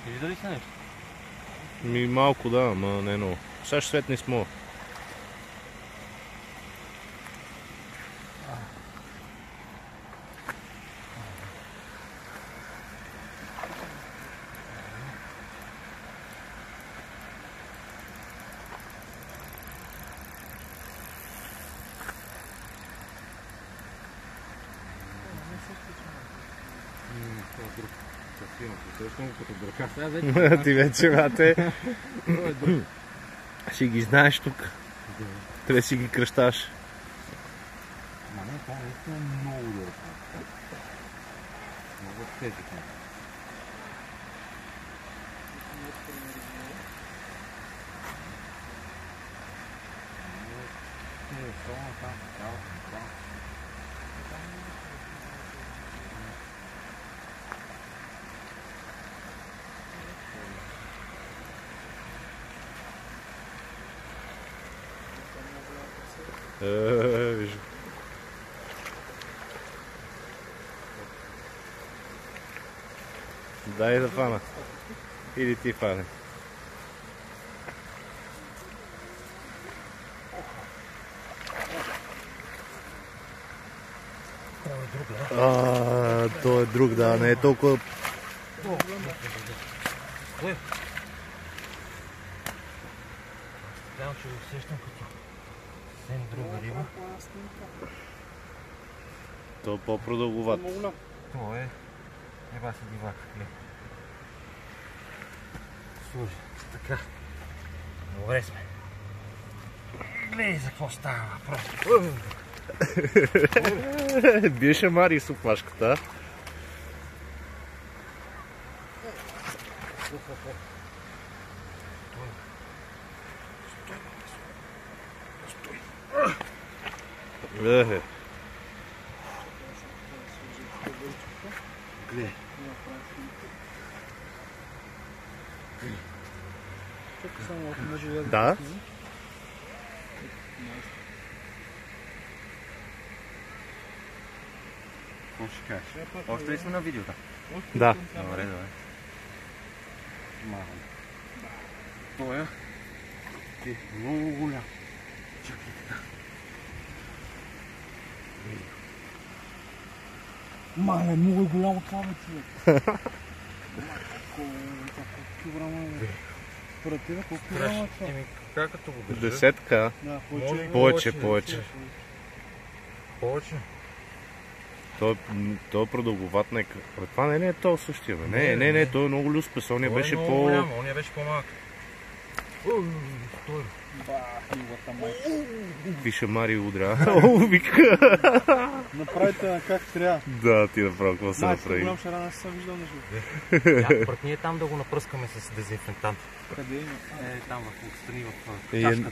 Вижда ли се нещо? Ми малко да, ама не много. Сега ще светне с моя. Ти вече, бате. Ще ги знаеш тук. Трябва да си ги кръщаш. Ма не, това наистина е много добре. Много тези. Вижу. Дай да фана. Или ти фане. Той е друг, да, не е толкова... Там ще го усещам като съвсем друга риба. То е по-продълговат. Това е еба си дивак. Служи, така. Добре сме. Гледай за какво става въпрос. Биеше Мари с опашката. Гледай. Да? Какво ще кажеш? Още ли сме на видеото? Да. Добре, добре. Малко. Той е много голям. Чакай така. Мале, много е голямо това, бе, човек. Колко килограма е? Според тебе, колко килограма е това? Как като го държа? Десетка. Да, Повече. Повече? Той е продълговат нека. Това не е то същия, бе. Не, той е много люспес. Оня беше по... Оня беше по-малък. Той. Пише Мари удра. Вика. Направите как трябва. Да, ти направо какво се направи. Голям шара не съм виждал на живота. Прътни е там да го напръскаме с дезинфектант. Къде? Там в страни в чашката.